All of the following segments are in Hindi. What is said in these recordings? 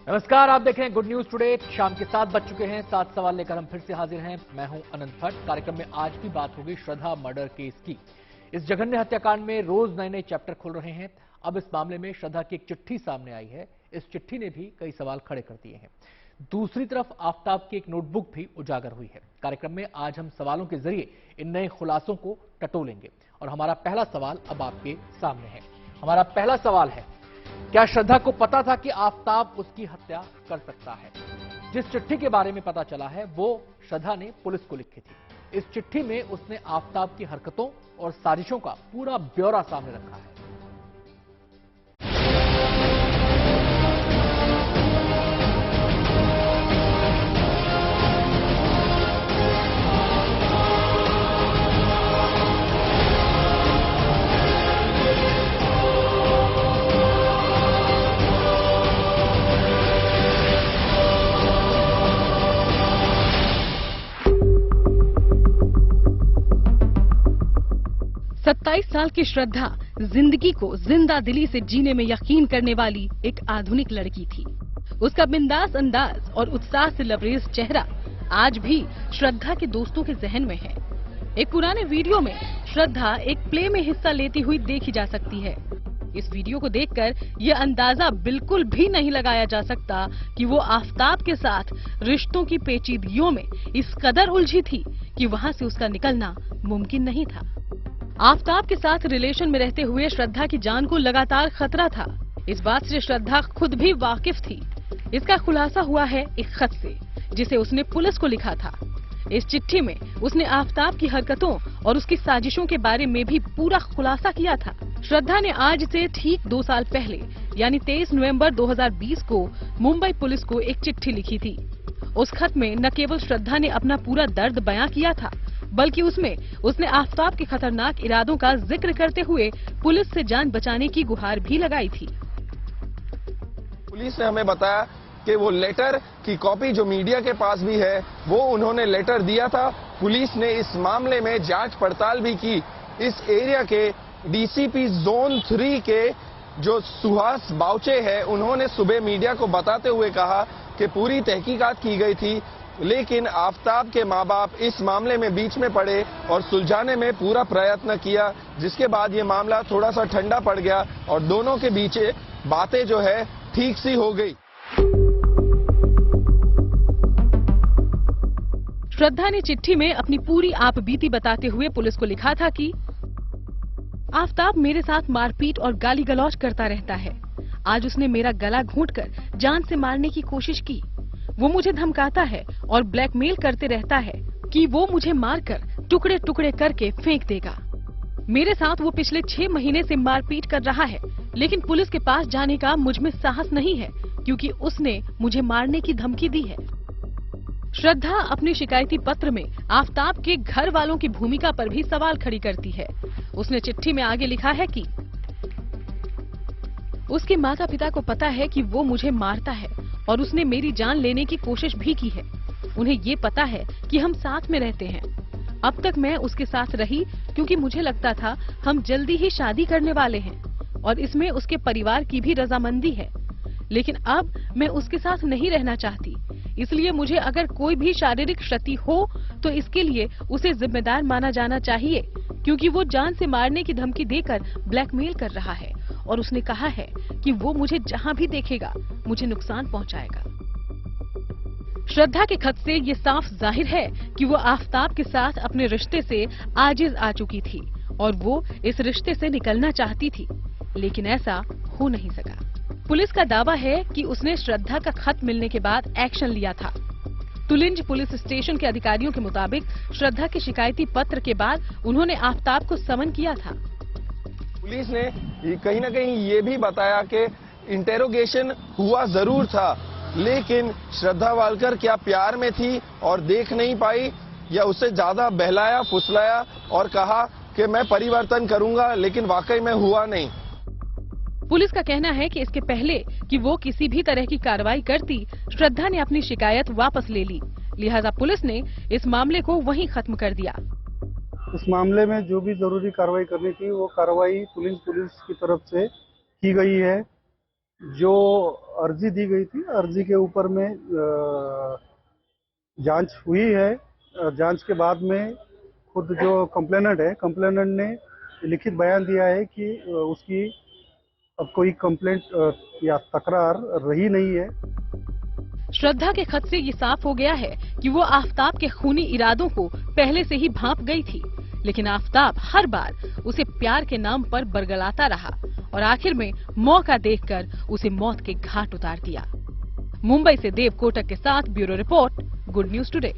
नमस्कार, आप देख रहे हैं गुड न्यूज टुडे। शाम के 7 बज चुके हैं। 7 सवाल लेकर हम फिर से हाजिर हैं। मैं हूं अनंत भट्ट। कार्यक्रम में आज भी बात होगी श्रद्धा मर्डर केस की। इस जघन्य हत्याकांड में रोज नए नए चैप्टर खुल रहे हैं। अब इस मामले में श्रद्धा की एक चिट्ठी सामने आई है। इस चिट्ठी ने भी कई सवाल खड़े कर दिए हैं। दूसरी तरफ आफताब की एक नोटबुक भी उजागर हुई है। कार्यक्रम में आज हम सवालों के जरिए इन नए खुलासों को टटोलेंगे और हमारा पहला सवाल अब आपके सामने है। हमारा पहला सवाल है, क्या श्रद्धा को पता था कि आफताब उसकी हत्या कर सकता है? जिस चिट्ठी के बारे में पता चला है वो श्रद्धा ने पुलिस को लिखी थी। इस चिट्ठी में उसने आफताब की हरकतों और साजिशों का पूरा ब्यौरा सामने रखा है। 27 साल की श्रद्धा जिंदगी को जिंदा दिली से जीने में यकीन करने वाली एक आधुनिक लड़की थी। उसका बिंदास अंदाज और उत्साह से लबरेज चेहरा आज भी श्रद्धा के दोस्तों के जहन में है। एक पुराने वीडियो में श्रद्धा एक प्ले में हिस्सा लेती हुई देखी जा सकती है। इस वीडियो को देखकर यह अंदाजा बिल्कुल भी नहीं लगाया जा सकता कि वो आफताब के साथ रिश्तों की पेचीदगियों में इस कदर उलझी थी कि वहां से उसका निकलना मुमकिन नहीं था। आफताब के साथ रिलेशन में रहते हुए श्रद्धा की जान को लगातार खतरा था। इस बात से श्रद्धा खुद भी वाकिफ थी। इसका खुलासा हुआ है एक खत से, जिसे उसने पुलिस को लिखा था। इस चिट्ठी में उसने आफताब की हरकतों और उसकी साजिशों के बारे में भी पूरा खुलासा किया था। श्रद्धा ने आज से ठीक 2 साल पहले यानी 23 नवंबर 2020 को मुंबई पुलिस को एक चिट्ठी लिखी थी। उस खत में न केवल श्रद्धा ने अपना पूरा दर्द बयां किया था, बल्कि उसमें उसने आफताब के खतरनाक इरादों का जिक्र करते हुए पुलिस से जान बचाने की गुहार भी लगाई थी। पुलिस ने हमें बताया कि वो लेटर की कॉपी जो मीडिया के पास भी है, वो उन्होंने लेटर दिया था। पुलिस ने इस मामले में जांच पड़ताल भी की। इस एरिया के डीसीपी जोन 3 के जो सुहास बाउचे है, उन्होंने सुबह मीडिया को बताते हुए कहा कि पूरी तहकीकात की गई थी, लेकिन आफताब के माँ बाप इस मामले में बीच में पड़े और सुलझाने में पूरा प्रयत्न किया, जिसके बाद ये मामला थोड़ा सा ठंडा पड़ गया और दोनों के बीच बातें जो है ठीक सी हो गई। श्रद्धा ने चिट्ठी में अपनी पूरी आपबीती बताते हुए पुलिस को लिखा था कि आफताब मेरे साथ मारपीट और गाली गलौज करता रहता है। आज उसने मेरा गला घोंटकर जान से मारने की कोशिश की। वो मुझे धमकाता है और ब्लैकमेल करते रहता है कि वो मुझे मारकर टुकड़े टुकड़े करके फेंक देगा। मेरे साथ वो पिछले 6 महीने से मारपीट कर रहा है, लेकिन पुलिस के पास जाने का मुझ में साहस नहीं है क्योंकि उसने मुझे मारने की धमकी दी है। श्रद्धा अपने शिकायती पत्र में आफताब के घर वालों की भूमिका पर भी सवाल खड़ी करती है। उसने चिट्ठी में आगे लिखा है कि उसके माता पिता को पता है कि वो मुझे मारता है और उसने मेरी जान लेने की कोशिश भी की है। उन्हें ये पता है कि हम साथ में रहते हैं। अब तक मैं उसके साथ रही क्योंकि मुझे लगता था हम जल्दी ही शादी करने वाले हैं और इसमें उसके परिवार की भी रजामंदी है। लेकिन अब मैं उसके साथ नहीं रहना चाहती, इसलिए मुझे अगर कोई भी शारीरिक क्षति हो तो इसके लिए उसे जिम्मेदार माना जाना चाहिए, क्योंकि वो जान से मारने की धमकी देकर ब्लैकमेल कर रहा है और उसने कहा है कि वो मुझे जहां भी देखेगा मुझे नुकसान पहुंचाएगा। श्रद्धा के खत से ये साफ जाहिर है कि वो आफताब के साथ अपने रिश्ते से आजिज आ चुकी थी और वो इस रिश्ते से निकलना चाहती थी, लेकिन ऐसा हो नहीं सका। पुलिस का दावा है कि उसने श्रद्धा का खत मिलने के बाद एक्शन लिया था। तुलिंज पुलिस स्टेशन के अधिकारियों के मुताबिक श्रद्धा के शिकायती पत्र के बाद उन्होंने आफताब को समन किया था। पुलिस ने कहीं न कहीं ये भी बताया कि इंटेरोगेशन हुआ जरूर था, लेकिन श्रद्धा वालकर क्या प्यार में थी और देख नहीं पाई, या उसे ज्यादा बहलाया फुसलाया और कहा कि मैं परिवर्तन करूंगा, लेकिन वाकई में हुआ नहीं। पुलिस का कहना है कि इसके पहले कि वो किसी भी तरह की कार्रवाई करती, श्रद्धा ने अपनी शिकायत वापस ले ली। लिहाजा पुलिस ने इस मामले को वहीं खत्म कर दिया। इस मामले में जो भी जरूरी कार्रवाई करनी थी वो कार्रवाई पुलिस की तरफ से की गई है। जो अर्जी दी गई थी, अर्जी के ऊपर में जांच हुई है। जांच के बाद में खुद जो कंप्लेनेंट ने लिखित बयान दिया है कि उसकी अब कोई कंप्लेंट या तकरार रही नहीं है। श्रद्धा के खत से ये साफ हो गया है कि वो आफताब के खूनी इरादों को पहले से ही भांप गई थी, लेकिन आफताब हर बार उसे प्यार के नाम पर बरगलाता रहा और आखिर में मौका देखकर उसे मौत के घाट उतार दिया। मुंबई से देव कोटक के साथ bureau report, good news today.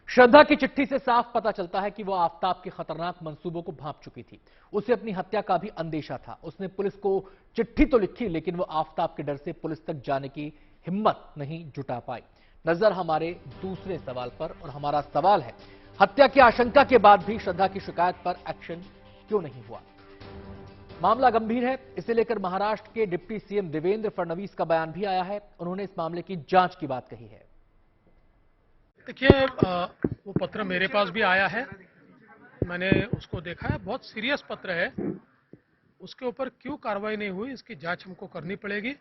Shraddha की चिट्ठी से साफ पता चलता है कि वो आफताब के खतरनाक मंसूबों को भांप चुकी थी। उसे अपनी हत्या का भी अंदेशा था। उसने पुलिस को चिट्ठी तो लिखी, लेकिन वो आफताब के डर से पुलिस तक जाने की हिम्मत नहीं जुटा पाई। नजर हमारे दूसरे सवाल पर, और हमारा सवाल है, हत्या की आशंका के बाद भी श्रद्धा की शिकायत पर एक्शन क्यों नहीं हुआ? मामला गंभीर है। इसे लेकर महाराष्ट्र के डिप्टी सीएम देवेंद्र फडणवीस का बयान भी आया है। उन्होंने इस मामले की जांच की बात कही है। देखिए, वो पत्र मेरे पास भी आया है, मैंने उसको देखा है। बहुत सीरियस पत्र है। उसके ऊपर क्यों कार्रवाई नहीं हुई, इसकी जांच हमको करनी पड़ेगी।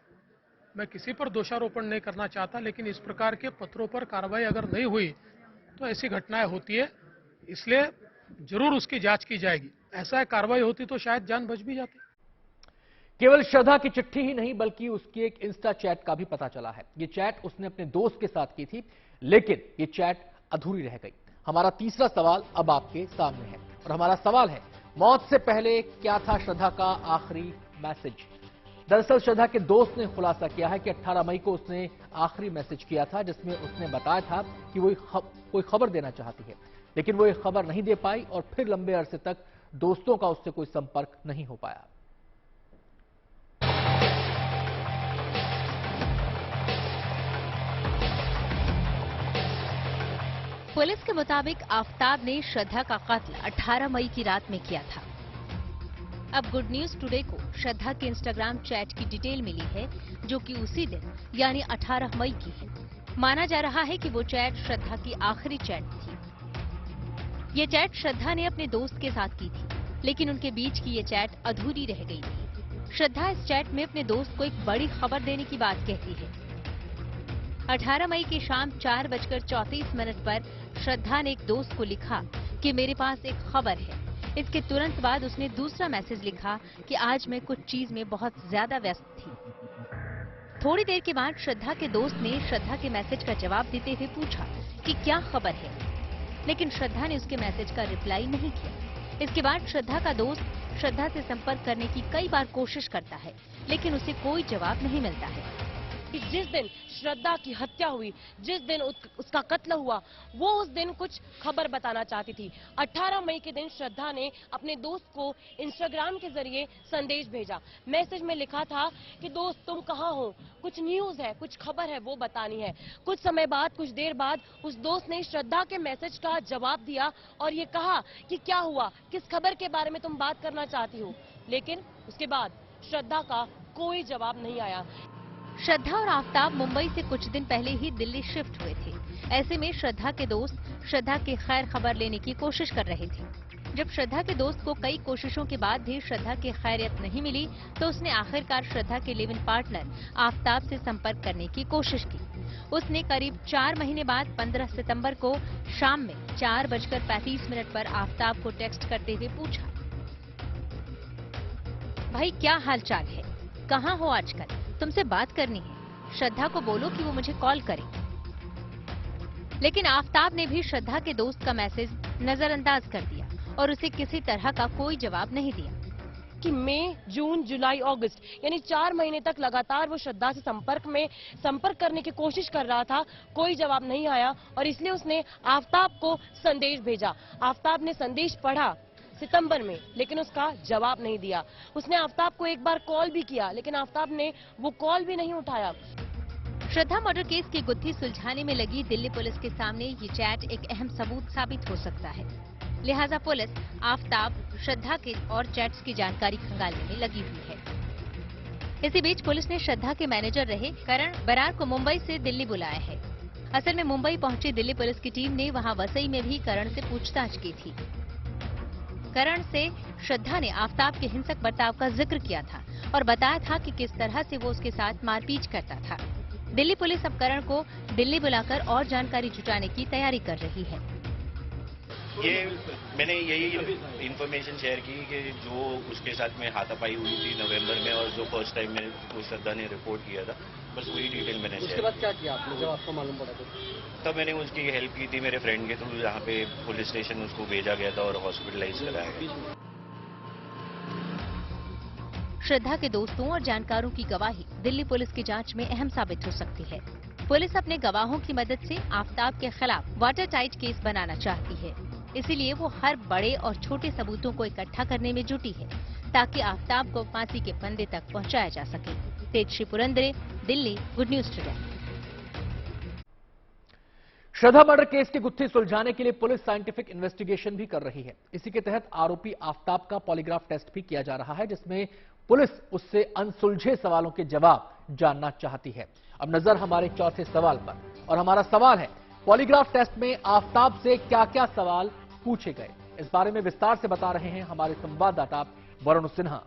मैं किसी पर दोषारोपण नहीं करना चाहता, लेकिन इस प्रकार के पत्रों पर कार्रवाई अगर नहीं हुई तो ऐसी घटनाएं होती है, इसलिए जरूर उसकी जांच की जाएगी। ऐसा कार्रवाई होती तो शायद जान बच भी जाती। केवल श्रद्धा की चिट्ठी ही नहीं, बल्कि उसकी एक इंस्टा चैट का भी पता चला है। ये चैट उसने अपने दोस्त के साथ की थी, लेकिन ये चैट अधूरी रह गई। हमारा तीसरा सवाल अब आपके सामने है, और हमारा सवाल है, मौत से पहले क्या था श्रद्धा का आखिरी मैसेज? दरअसल श्रद्धा के दोस्त ने खुलासा किया है कि 18 मई को उसने आखिरी मैसेज किया था, जिसमें उसने बताया था कि वो कोई खबर देना चाहती है, लेकिन वो ये खबर नहीं दे पाई और फिर लंबे अरसे तक दोस्तों का उससे कोई संपर्क नहीं हो पाया। पुलिस के मुताबिक आफताब ने श्रद्धा का कत्ल 18 मई की रात में किया था। अब गुड न्यूज टुडे को श्रद्धा के इंस्टाग्राम चैट की डिटेल मिली है, जो कि उसी दिन यानी 18 मई की है। माना जा रहा है कि वो चैट श्रद्धा की आखिरी चैट थी। ये चैट श्रद्धा ने अपने दोस्त के साथ की थी, लेकिन उनके बीच की ये चैट अधूरी रह गई थी। श्रद्धा इस चैट में अपने दोस्त को एक बड़ी खबर देने की बात कहती है। 18 मई की शाम 4:34 पर श्रद्धा ने एक दोस्त को लिखा कि मेरे पास एक खबर है। इसके तुरंत बाद उसने दूसरा मैसेज लिखा कि आज मैं कुछ चीज में बहुत ज्यादा व्यस्त थी। थोड़ी देर के बाद श्रद्धा के दोस्त ने श्रद्धा के मैसेज का जवाब देते हुए पूछा कि क्या खबर है, लेकिन श्रद्धा ने उसके मैसेज का रिप्लाई नहीं किया। इसके बाद श्रद्धा का दोस्त श्रद्धा से संपर्क करने की कई बार कोशिश करता है, लेकिन उसे कोई जवाब नहीं मिलता है। जिस दिन श्रद्धा की हत्या हुई, जिस दिन उसका कत्ल हुआ, वो उस दिन कुछ खबर बताना चाहती थी। 18 मई के दिन श्रद्धा ने अपने दोस्त को इंस्टाग्राम के जरिए संदेश भेजा। मैसेज में लिखा था कि दोस्त तुम कहाँ हो, कुछ न्यूज है, कुछ खबर है, वो बतानी है। कुछ समय बाद, कुछ देर बाद उस दोस्त ने श्रद्धा के मैसेज का जवाब दिया और ये कहा कि क्या हुआ, किस खबर के बारे में तुम बात करना चाहती हो। लेकिन उसके बाद श्रद्धा का कोई जवाब नहीं आया। श्रद्धा और आफताब मुंबई से कुछ दिन पहले ही दिल्ली शिफ्ट हुए थे। ऐसे में श्रद्धा के दोस्त श्रद्धा की खैर खबर लेने की कोशिश कर रहे थे। जब श्रद्धा के दोस्त को कई कोशिशों के बाद भी श्रद्धा की खैरियत नहीं मिली, तो उसने आखिरकार श्रद्धा के लिव इन पार्टनर आफताब से संपर्क करने की कोशिश की। उसने करीब 4 महीने बाद 15 सितंबर को शाम में 4:35 पर आफताब को टेक्स्ट करते हुए पूछा, भाई क्या हाल चाल है, कहाँ हो आजकल, तुमसे बात करनी है, श्रद्धा को बोलो कि वो मुझे कॉल करे। लेकिन आफताब ने भी श्रद्धा के दोस्त का मैसेज नजरअंदाज कर दिया और उसे किसी तरह का कोई जवाब नहीं दिया। कि मई, जून, जुलाई, अगस्त यानी 4 महीने तक लगातार वो श्रद्धा से संपर्क करने की कोशिश कर रहा था, कोई जवाब नहीं आया और इसलिए उसने आफताब को संदेश भेजा। आफताब ने संदेश पढ़ा सितंबर में, लेकिन उसका जवाब नहीं दिया। उसने आफताब को एक बार कॉल भी किया, लेकिन आफताब ने वो कॉल भी नहीं उठाया। श्रद्धा मर्डर केस की गुत्थी सुलझाने में लगी दिल्ली पुलिस के सामने ये चैट एक अहम सबूत साबित हो सकता है। लिहाजा पुलिस आफताब, श्रद्धा के और चैट्स की जानकारी खंगालने में लगी हुई है। इसी बीच पुलिस ने श्रद्धा के मैनेजर रहे करण बरार को मुंबई से दिल्ली बुलाया है। असल में मुंबई पहुंची दिल्ली पुलिस की टीम ने वहां वसई में भी करण से पूछताछ की थी। करण से श्रद्धा ने आफ्ताब के हिंसक बर्ताव का जिक्र किया था और बताया था कि किस तरह से वो उसके साथ मारपीट करता था। दिल्ली पुलिस अब करण को दिल्ली बुलाकर और जानकारी जुटाने की तैयारी कर रही है। ये मैंने यही इन्फॉर्मेशन शेयर की कि जो उसके साथ में हाथापाई हुई थी नवंबर में और जो फर्स्ट टाइम में श्रद्धा ने रिपोर्ट किया था, बस वही डिटेल मैंने शेयर। उसके बाद क्या किया आपने जब आपको मालूम पड़ा? तब मैंने उसकी हेल्प की थी मेरे फ्रेंड के थ्रू, जहाँ पे पुलिस स्टेशन उसको भेजा गया था और हॉस्पिटलाइज कराया गया। श्रद्धा के दोस्तों और जानकारों की गवाही दिल्ली पुलिस की जांच में अहम साबित हो सकती है। पुलिस अपने गवाहों की मदद से आफ्ताब के खिलाफ वाटर टाइट केस बनाना चाहती है, इसीलिए वो हर बड़े और छोटे सबूतों को इकट्ठा करने में जुटी है ताकि आफ्ताब को फांसी के फंदे तक पहुंचाया जा सके। Tejashree Purandare, Delhi, good news today. Shraddha murder case की गुत्थी सुलझाने के लिए पुलिस साइंटिफिक इन्वेस्टिगेशन भी कर रही है। इसी के तहत आरोपी आफ्ताब का पॉलीग्राफ टेस्ट भी किया जा रहा है, जिसमें पुलिस उससे अनसुलझे सवालों के जवाब जानना चाहती है। अब नजर हमारे चौथे सवाल पर, और हमारा सवाल है, पॉलीग्राफ टेस्ट में आफ्ताब से क्या क्या सवाल पूछे गए। इस बारे में विस्तार से बता रहे हैं हमारे संवाददाता वरुण सिन्हा।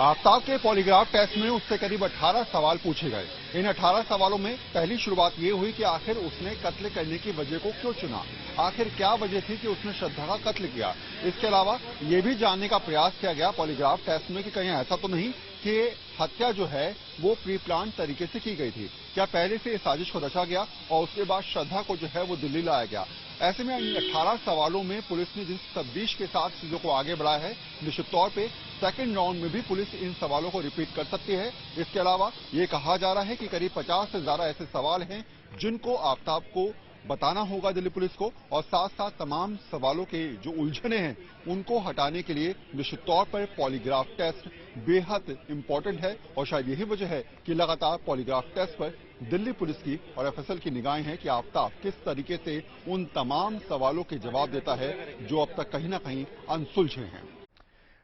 आफ्ताब के पॉलीग्राफ टेस्ट में उससे करीब 18 सवाल पूछे गए। इन 18 सवालों में पहली शुरुआत ये हुई कि आखिर उसने कत्ल करने की वजह को क्यों चुना, आखिर क्या वजह थी कि उसने श्रद्धा का कत्ल किया। इसके अलावा ये भी जानने का प्रयास किया गया पॉलीग्राफ टेस्ट में कि कहीं ऐसा तो नहीं कि हत्या जो है वो प्री प्लान तरीके से की गई थी, क्या पहले से साजिश को रचा गया और उसके बाद श्रद्धा को जो है वो दिल्ली लाया गया। ऐसे में इन 18 सवालों में पुलिस ने जिस तफ्तीश के साथ चीजों को आगे बढ़ाया है, निश्चित तौर पे सेकंड राउंड में भी पुलिस इन सवालों को रिपीट कर सकती है। इसके अलावा ये कहा जा रहा है कि करीब 50 से ज्यादा ऐसे सवाल हैं जिनको आफ्ताब को बताना होगा दिल्ली पुलिस को, और साथ साथ तमाम सवालों के जो उलझने हैं उनको हटाने के लिए निश्चित तौर पर पॉलीग्राफ टेस्ट बेहद इंपॉर्टेंट है। और शायद यही वजह है कि लगातार पॉलीग्राफ टेस्ट पर दिल्ली पुलिस की और एफएसएल की निगाहें हैं कि आफ्ताब किस तरीके से उन तमाम सवालों के जवाब देता है जो अब तक कहीं ना कहीं अनसुलझे हैं।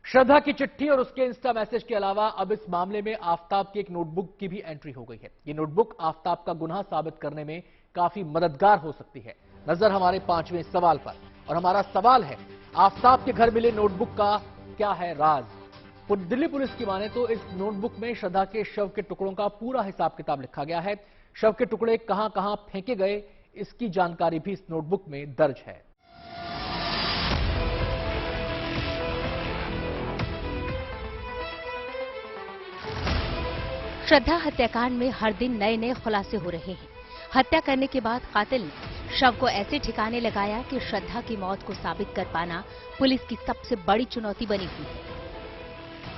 श्रद्धा की चिट्ठी और उसके इंस्टा मैसेज के अलावा अब इस मामले में आफ्ताब की एक नोटबुक की भी एंट्री हो गई है। ये नोटबुक आफ्ताब का गुनाह साबित करने में काफी मददगार हो सकती है। नजर हमारे 5वें सवाल पर, और हमारा सवाल है, आफ्ताब के घर मिले नोटबुक का क्या है राज। दिल्ली पुलिस की माने तो इस नोटबुक में श्रद्धा के शव के टुकड़ों का पूरा हिसाब किताब लिखा गया है। शव के टुकड़े कहां कहां फेंके गए, इसकी जानकारी भी इस नोटबुक में दर्ज है। श्रद्धा हत्याकांड में हर दिन नए नए खुलासे हो रहे हैं। हत्या करने के बाद कातिल ने शव को ऐसे ठिकाने लगाया कि श्रद्धा की मौत को साबित कर पाना पुलिस की सबसे बड़ी चुनौती बनी हुई है।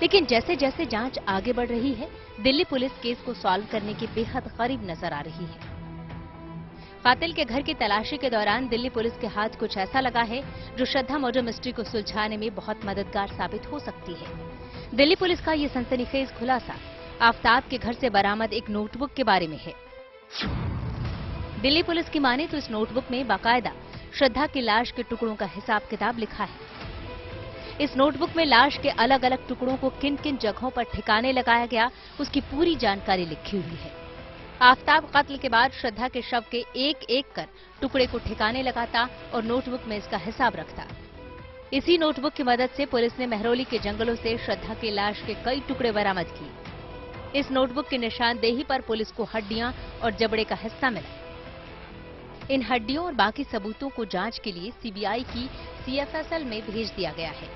लेकिन जैसे जैसे जांच आगे बढ़ रही है, दिल्ली पुलिस केस को सॉल्व करने के बेहद करीब नजर आ रही है। कातिल के घर की तलाशी के दौरान दिल्ली पुलिस के हाथ कुछ ऐसा लगा है जो श्रद्धा मर्डर मिस्ट्री को सुलझाने में बहुत मददगार साबित हो सकती है। दिल्ली पुलिस का ये सनसनीखेज खुलासा आफ्ताब के घर से बरामद एक नोटबुक के बारे में है। दिल्ली पुलिस की माने तो इस नोटबुक में बाकायदा श्रद्धा की लाश के टुकड़ों का हिसाब किताब लिखा है। इस नोटबुक में लाश के अलग अलग टुकड़ों को किन किन जगहों पर ठिकाने लगाया गया, उसकी पूरी जानकारी लिखी हुई है। आफ्ताब कत्ल के बाद श्रद्धा के शव के एक एक कर टुकड़े को ठिकाने लगाता और नोटबुक में इसका हिसाब रखता। इसी नोटबुक की मदद से पुलिस ने महरौली के जंगलों से श्रद्धा की लाश के कई टुकड़े बरामद किए। इस नोटबुक की निशानदेही पर पुलिस को हड्डियां और जबड़े का हिस्सा मिला। इन हड्डियों और बाकी सबूतों को जांच के लिए सीबीआई की सीएफएसएल में भेज दिया गया है।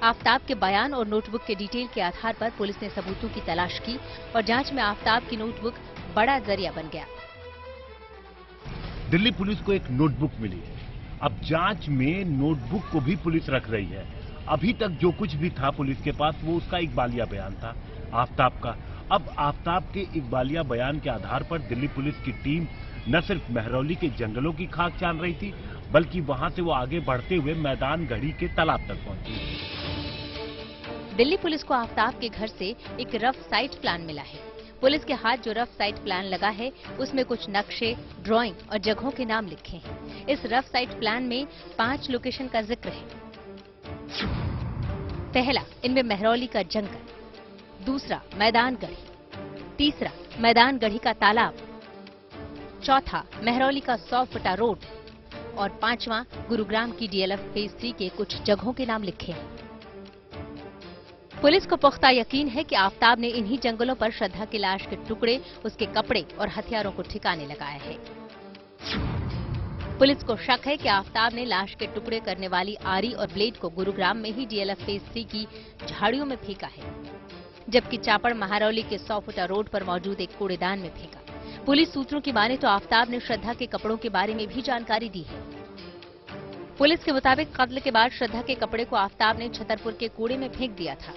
आफ्ताब के बयान और नोटबुक के डिटेल के आधार पर पुलिस ने सबूतों की तलाश की और जांच में आफ्ताब की नोटबुक बड़ा जरिया बन गया। दिल्ली पुलिस को एक नोटबुक मिली है। अब जांच में नोटबुक को भी पुलिस रख रही है। अभी तक जो कुछ भी था पुलिस के पास वो उसका इकबालिया बयान था आफ्ताब का। अब आफ्ताब के इकबालिया बयान के आधार पर दिल्ली पुलिस की टीम न सिर्फ महरौली के जंगलों की खाक छान रही थी, बल्कि वहां से वो आगे बढ़ते हुए मैदान गढ़ी के तालाब तक पहुंची। दिल्ली पुलिस को आफ्ताब के घर से एक रफ साइट प्लान मिला है। पुलिस के हाथ जो रफ साइट प्लान लगा है उसमें कुछ नक्शे, ड्राइंग और जगहों के नाम लिखे हैं। इस रफ साइट प्लान में 5 लोकेशन का जिक्र है। पहला, इनमें महरौली का जंगल, दूसरा मैदान गढ़ी, तीसरा मैदान गढ़ी का तालाब, चौथा महरौली का 100 फुटा रोड, और 5वां गुरुग्राम की डीएलएफ फेज 3 के कुछ जगहों के नाम लिखे हैं। पुलिस को पुख्ता यकीन है कि आफताब ने इन्हीं जंगलों पर श्रद्धा की लाश के टुकड़े, उसके कपड़े और हथियारों को ठिकाने लगाया है। पुलिस को शक है कि आफताब ने लाश के टुकड़े करने वाली आरी और ब्लेड को गुरुग्राम में ही डीएलएफ फेज 3 की झाड़ियों में फेंका है, जबकि चापड़ महारौली के 100 फुटा रोड पर मौजूद एक कूड़ेदान में फेंका। पुलिस सूत्रों की माने तो आफताब ने श्रद्धा के कपड़ों के बारे में भी जानकारी दी है। पुलिस के मुताबिक कत्ल के बाद श्रद्धा के कपड़े को आफताब ने छतरपुर के कूड़े में फेंक दिया था।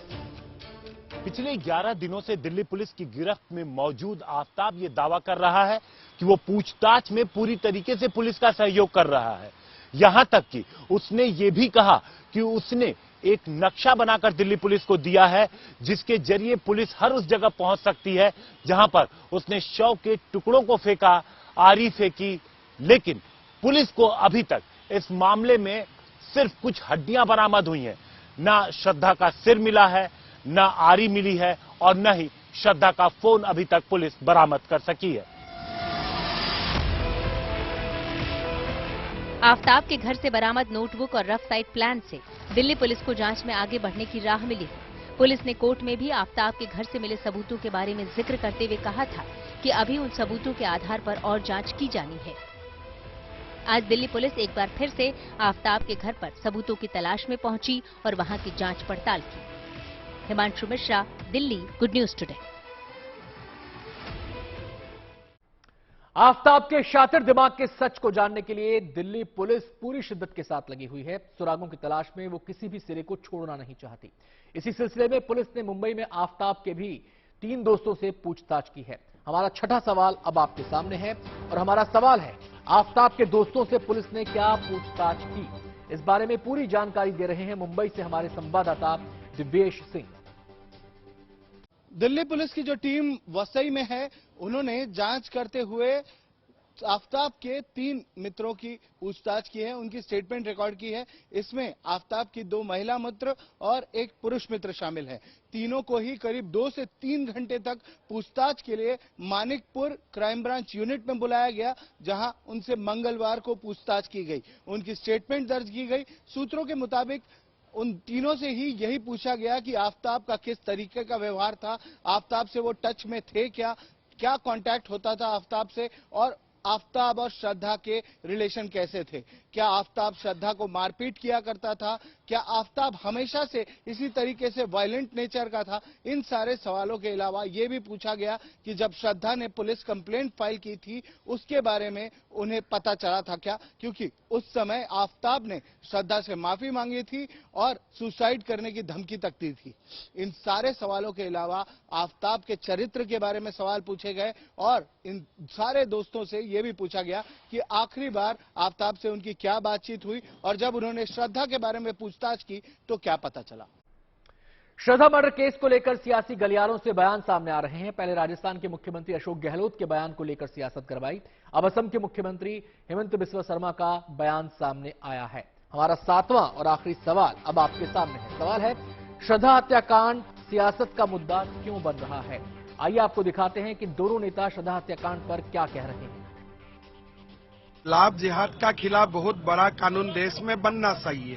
पिछले 11 दिनों से दिल्ली पुलिस की गिरफ्त में मौजूद आफताब ये दावा कर रहा है कि वो पूछताछ में पूरी तरीके से पुलिस का सहयोग कर रहा है। यहां तक कि उसने ये भी कहा कि उसने एक नक्शा बनाकर दिल्ली पुलिस को दिया है, जिसके जरिए पुलिस हर उस जगह पहुंच सकती है जहां पर उसने शव के टुकड़ों को फेंका, आरी फेंकी। लेकिन पुलिस को अभी तक इस मामले में सिर्फ कुछ हड्डियां बरामद हुई हैं। ना श्रद्धा का सिर मिला है, न आरी मिली है और न ही श्रद्धा का फोन अभी तक पुलिस बरामद कर सकी है। आफताब के घर से बरामद नोटबुक और रफ साइड प्लान से दिल्ली पुलिस को जांच में आगे बढ़ने की राह मिली है। पुलिस ने कोर्ट में भी आफताब के घर से मिले सबूतों के बारे में जिक्र करते हुए कहा था कि अभी उन सबूतों के आधार पर और जांच की जानी है। आज दिल्ली पुलिस एक बार फिर से आफताब के घर पर सबूतों की तलाश में पहुंची और वहां की जांच पड़ताल की। Himanshu Mishra, Delhi, good news today. Aftab के शातिर दिमाग के सच को जानने के लिए दिल्ली पुलिस पूरी शिद्दत के साथ लगी हुई है। सुरागों की तलाश में वो किसी भी सिरे को छोड़ना नहीं चाहती। इसी सिलसिले में पुलिस ने मुंबई में आफताब के भी 3 दोस्तों से पूछताछ की है। हमारा छठा सवाल अब आपके सामने है और हमारा सवाल है, आफताब के दोस्तों से पुलिस ने क्या पूछताछ की? इस बारे में पूरी जानकारी दे रहे हैं मुंबई से हमारे संवाददाता दिव्येश सिंह। दिल्ली पुलिस की जो टीम वसई में है, उन्होंने जांच करते हुए आफताब के 3 मित्रों की पूछताछ की है, उनकी स्टेटमेंट रिकॉर्ड की है। इसमें आफताब की 2 महिला मित्र और 1 पुरुष मित्र शामिल है। तीनों को ही करीब 2 से 3 घंटे तक पूछताछ के लिए मानिकपुर क्राइम ब्रांच यूनिट में बुलाया गया, जहां उनसे मंगलवार को पूछताछ की गई, उनकी स्टेटमेंट दर्ज की गई। सूत्रों के मुताबिक उन तीनों से ही यही पूछा गया कि आफताब का किस तरीके का व्यवहार था, आफताब से वो टच में थे क्या कांटेक्ट होता था आफताब से, और आफताब और श्रद्धा के रिलेशन कैसे थे। क्या आफताब श्रद्धा को मारपीट किया करता था? क्या आफताब हमेशा से इसी तरीके से वायलेंट नेचर का था? इन सारे सवालों के अलावा ये भी पूछा गया कि जब श्रद्धा ने पुलिस कंप्लेंट फाइल की थी, उसके बारे में उन्हें पता चला था क्या, क्योंकि उस समय आफताब ने श्रद्धा से माफी मांगी थी और सुसाइड करने की धमकी तक दी थी। इन सारे सवालों के अलावा आफताब के चरित्र के बारे में सवाल पूछे गए और इन सारे दोस्तों से यह भी पूछा गया कि आखिरी बार आफताब से उनकी क्या बातचीत हुई और जब उन्होंने श्रद्धा के बारे में पूछताछ की तो क्या पता चला। श्रद्धा मर्डर केस को लेकर सियासी गलियारों से बयान सामने आ रहे हैं। पहले राजस्थान के मुख्यमंत्री अशोक गहलोत के बयान को लेकर सियासत करवाई, अब असम के मुख्यमंत्री हेमंत बिस्वा शर्मा का बयान सामने आया है। हमारा 7वां और आखिरी सवाल अब आपके सामने है। सवाल है, श्रद्धा हत्याकांड सियासत का मुद्दा क्यों बन रहा है? आइए आपको दिखाते हैं कि दोनों नेता श्रद्धा हत्याकांड पर क्या कह रहे हैं। लाभ जिहाद का खिलाफ बहुत बड़ा कानून देश में बनना चाहिए।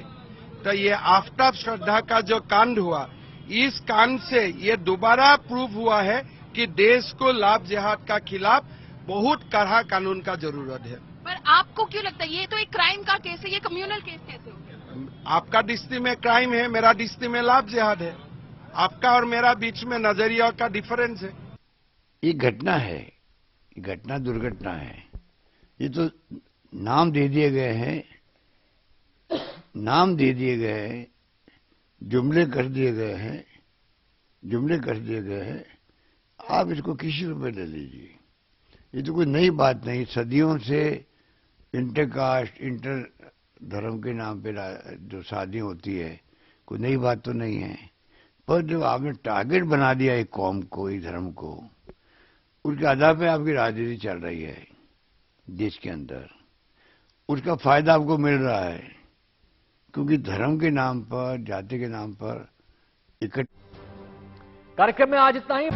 तो ये आफताब श्रद्धा का जो कांड हुआ, इस कांड से ये दोबारा प्रूव हुआ है कि देश को लाभ जिहाद का खिलाफ बहुत कड़ा कानून का जरूरत है। पर आपको क्यों लगता है ये तो एक क्राइम का केस है, ये कम्युनल केस कैसे हो गया? आपका डिस्ट्रिक्ट में क्राइम है, मेरा डिस्ट्रिक्ट में लाभ जिहाद है। आपका और मेरा बीच में नजरिया का डिफरेंस है। ये घटना है, ये घटना दुर्घटना है। ये तो नाम दे दिए गए हैं, नाम दे दिए गए हैं, जुमले कर दिए गए हैं, जुमले कर दिए गए हैं। आप इसको किसी रूप में ले लीजिए, ये तो कोई नई बात नहीं। सदियों से इंटरकास्ट, इंटर धर्म के नाम पे जो शादी होती है, कोई नई बात तो नहीं है। पर जब आपने टारगेट बना दिया एक कौम को, एक धर्म को, उसके आधार पे आपकी राजनीति चल रही है देश के अंदर, उसका फायदा आपको मिल रहा है, क्योंकि धर्म के नाम पर, जाति के नाम पर इकट्ठा। कार्यक्रम में आज इतना ही।